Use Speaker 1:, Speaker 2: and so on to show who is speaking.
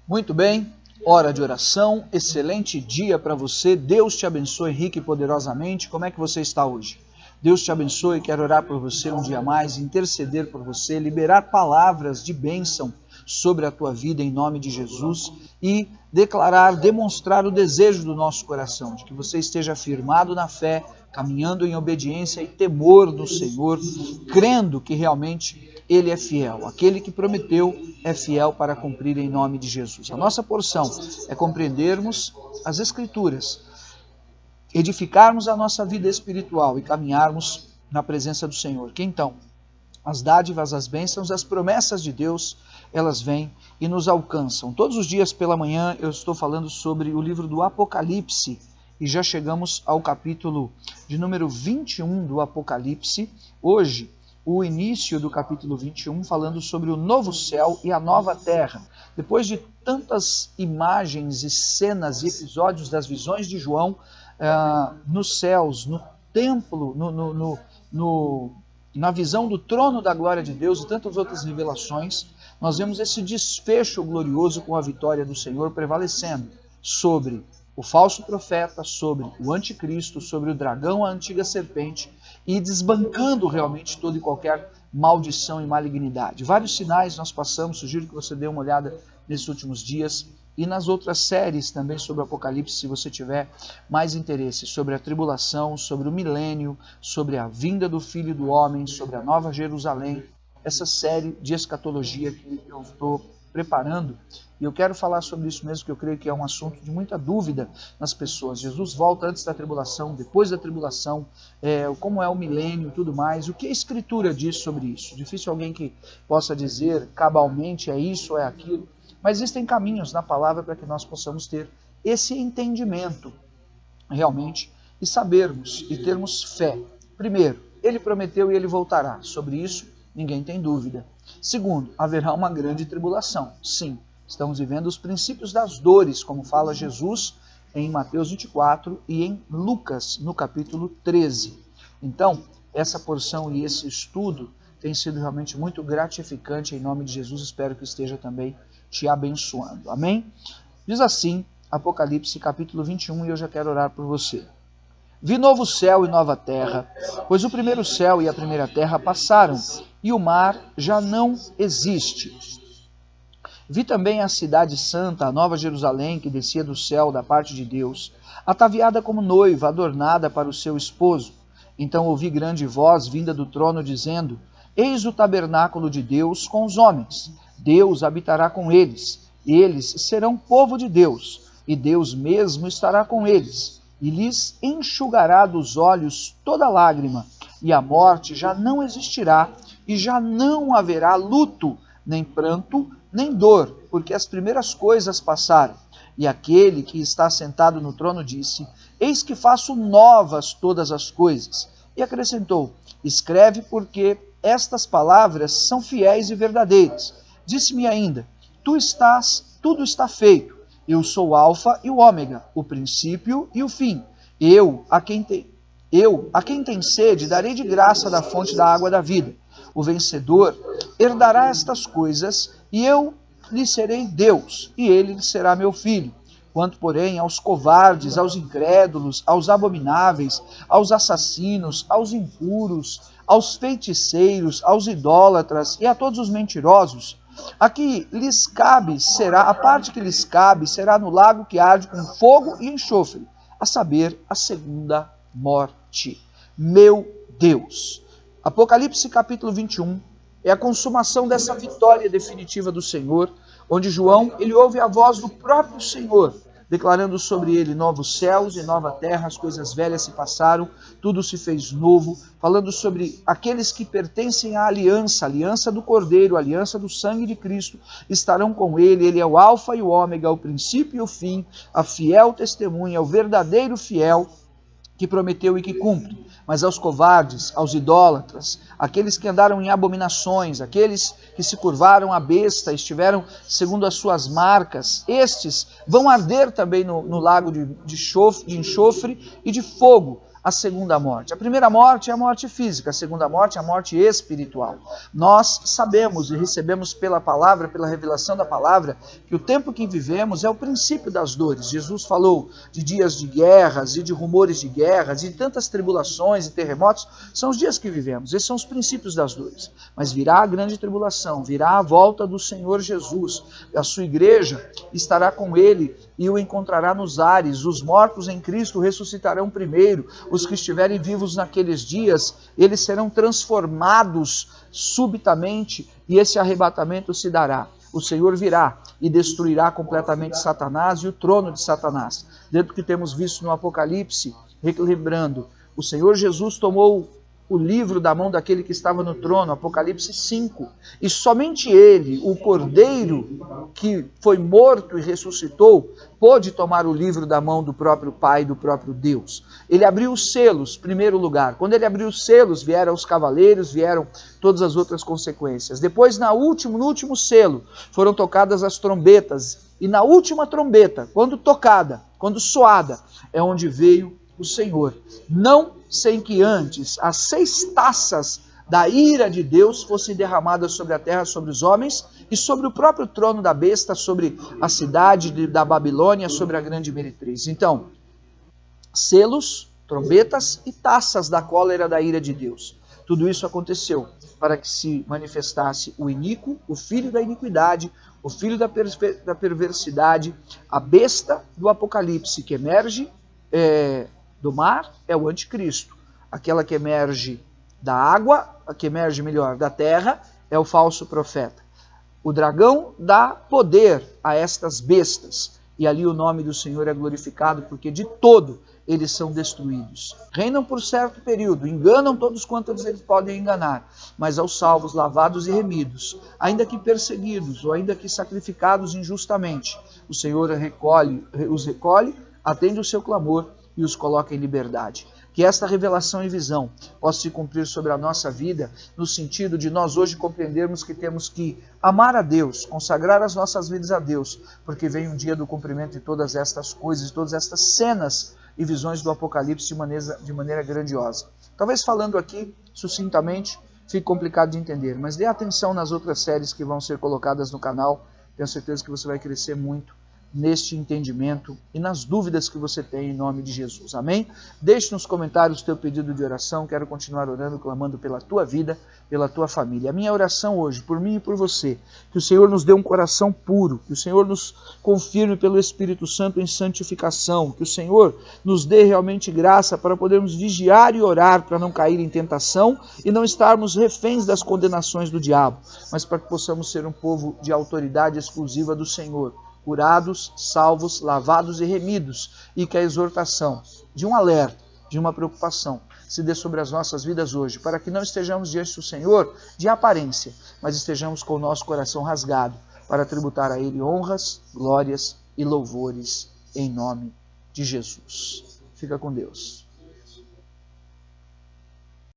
Speaker 1: Muito bem, hora de oração, excelente dia para você, Deus te abençoe rica e poderosamente. Como é que você está hoje? Deus te abençoe, quero orar por você um dia mais, interceder por você, liberar palavras de bênção sobre a tua vida em nome de Jesus e declarar, demonstrar o desejo do nosso coração, de que você esteja firmado na fé, caminhando em obediência e temor do Senhor, crendo que realmente Ele é fiel. Aquele que prometeu é fiel para cumprir em nome de Jesus. A nossa porção é compreendermos as Escrituras, edificarmos a nossa vida espiritual e caminharmos na presença do Senhor. Que então as dádivas, as bênçãos, as promessas de Deus, elas vêm e nos alcançam. Todos os dias pela manhã eu estou falando sobre o livro do Apocalipse e já chegamos ao capítulo de número 21 do Apocalipse. Hoje, o início do capítulo 21, falando sobre o novo céu e a nova terra. Depois de tantas imagens e cenas e episódios das visões de João, nos céus, no templo, na visão do trono da glória de Deus e tantas outras revelações, nós vemos esse desfecho glorioso com a vitória do Senhor prevalecendo sobre o falso profeta, sobre o anticristo, sobre o dragão, a antiga serpente, e desbancando realmente toda e qualquer maldição e malignidade. Vários sinais nós passamos, sugiro que você dê uma olhada nesses últimos dias, e nas outras séries também sobre o Apocalipse, se você tiver mais interesse, sobre a tribulação, sobre o milênio, sobre a vinda do Filho do Homem, sobre a Nova Jerusalém, essa série de escatologia que eu estou preparando, e eu quero falar sobre isso mesmo, que eu creio que é um assunto de muita dúvida nas pessoas. Jesus volta antes da tribulação, depois da tribulação, como é o milênio e tudo mais, o que a Escritura diz sobre isso? Difícil alguém que possa dizer cabalmente é isso ou é aquilo, mas existem caminhos na palavra para que nós possamos ter esse entendimento realmente e sabermos e termos fé. Primeiro, ele prometeu e ele voltará. Sobre isso, ninguém tem dúvida. Segundo, haverá uma grande tribulação. Sim, estamos vivendo os princípios das dores, como fala Jesus em Mateus 24 e em Lucas, no capítulo 13. Então, essa porção e esse estudo tem sido realmente muito gratificante. Em nome de Jesus, espero que esteja também te abençoando. Amém? Diz assim, Apocalipse capítulo 21, e eu já quero orar por você. Vi novo céu e nova terra, pois o primeiro céu e a primeira terra passaram, e o mar já não existe. Vi também a cidade santa, a nova Jerusalém, que descia do céu da parte de Deus, ataviada como noiva, adornada para o seu esposo. Então ouvi grande voz vinda do trono, dizendo: Eis o tabernáculo de Deus com os homens. Deus habitará com eles. Eles serão povo de Deus, e Deus mesmo estará com eles. E lhes enxugará dos olhos toda lágrima, e a morte já não existirá, e já não haverá luto, nem pranto, nem dor, porque as primeiras coisas passaram. E aquele que está sentado no trono disse: Eis que faço novas todas as coisas. E acrescentou: Escreve, porque estas palavras são fiéis e verdadeiras. Disse-me ainda: tudo está feito. Eu sou o Alfa e o Ômega, o princípio e o fim. Eu, a quem tem sede, darei de graça da fonte da água da vida. O vencedor herdará estas coisas, e eu lhe serei Deus, e ele lhe será meu filho. Quanto, porém, aos covardes, aos incrédulos, aos abomináveis, aos assassinos, aos impuros, aos feiticeiros, aos idólatras e a todos os mentirosos, a parte que lhes cabe será no lago que arde com fogo e enxofre, a saber, a segunda morte. Meu Deus! Apocalipse capítulo 21 é a consumação dessa vitória definitiva do Senhor, onde João, ele ouve a voz do próprio Senhor, declarando sobre ele novos céus e nova terra, as coisas velhas se passaram, tudo se fez novo, falando sobre aqueles que pertencem à aliança, a aliança do Cordeiro, a aliança do sangue de Cristo, estarão com ele. Ele é o Alfa e o Ômega, o princípio e o fim, a fiel testemunha, o verdadeiro fiel, que prometeu e que cumpre. Mas aos covardes, aos idólatras, aqueles que andaram em abominações, aqueles que se curvaram à besta, estiveram segundo as suas marcas, estes vão arder também no lago de enxofre e de fogo, a segunda morte? A primeira morte é a morte física, a segunda morte é a morte espiritual. Nós sabemos e recebemos pela palavra, pela revelação da palavra, que o tempo que vivemos é o princípio das dores. Jesus falou de dias de guerras e de rumores de guerras e de tantas tribulações e terremotos. São os dias que vivemos, esses são os princípios das dores. Mas virá a grande tribulação, virá a volta do Senhor Jesus. A sua igreja estará com ele e o encontrará nos ares. Os mortos em Cristo ressuscitarão primeiro. Os que estiverem vivos naqueles dias, eles serão transformados subitamente e esse arrebatamento se dará. O Senhor virá e destruirá completamente Satanás e o trono de Satanás. Dentro do que temos visto no Apocalipse, relembrando, o Senhor Jesus tomou o livro da mão daquele que estava no trono, Apocalipse 5, e somente ele, o Cordeiro que foi morto e ressuscitou, pôde tomar o livro da mão do próprio Pai, do próprio Deus. Ele abriu os selos, primeiro lugar. Quando ele abriu os selos, vieram os cavaleiros, vieram todas as outras consequências. Depois, no último selo, foram tocadas as trombetas, e na última trombeta, quando tocada, quando soada, é onde veio o Senhor. Não sem que antes as 6 taças da ira de Deus fossem derramadas sobre a terra, sobre os homens e sobre o próprio trono da besta, sobre a cidade da Babilônia, sobre a grande meretriz. Então, selos, trombetas e taças da cólera da ira de Deus. Tudo isso aconteceu para que se manifestasse o iníquo, o filho da iniquidade, o filho da perversidade, a besta do Apocalipse que emerge do mar é o anticristo. Aquela que emerge da água, a que emerge melhor da terra, é o falso profeta. O dragão dá poder a estas bestas, e ali o nome do Senhor é glorificado, porque de todo eles são destruídos. Reinam por certo período, enganam todos quantos eles podem enganar, mas aos salvos, lavados e remidos, ainda que perseguidos, ou ainda que sacrificados injustamente, o Senhor os recolhe, atende o seu clamor, e os coloca em liberdade. Que esta revelação e visão possa se cumprir sobre a nossa vida, no sentido de nós hoje compreendermos que temos que amar a Deus, consagrar as nossas vidas a Deus, porque vem um dia do cumprimento de todas estas coisas, de todas estas cenas e visões do Apocalipse de maneira grandiosa. Talvez falando aqui, sucintamente, fique complicado de entender, mas dê atenção nas outras séries que vão ser colocadas no canal, tenho certeza que você vai crescer muito neste entendimento e nas dúvidas que você tem em nome de Jesus. Amém? Deixe nos comentários o teu pedido de oração. Quero continuar orando, clamando pela tua vida, pela tua família. A minha oração hoje, por mim e por você, que o Senhor nos dê um coração puro, que o Senhor nos confirme pelo Espírito Santo em santificação, que o Senhor nos dê realmente graça para podermos vigiar e orar para não cair em tentação e não estarmos reféns das condenações do diabo, mas para que possamos ser um povo de autoridade exclusiva do Senhor, curados, salvos, lavados e remidos, e que a exortação de um alerta, de uma preocupação, se dê sobre as nossas vidas hoje, para que não estejamos diante do Senhor de aparência, mas estejamos com o nosso coração rasgado, para tributar a Ele honras, glórias e louvores, em nome de Jesus. Fica com Deus.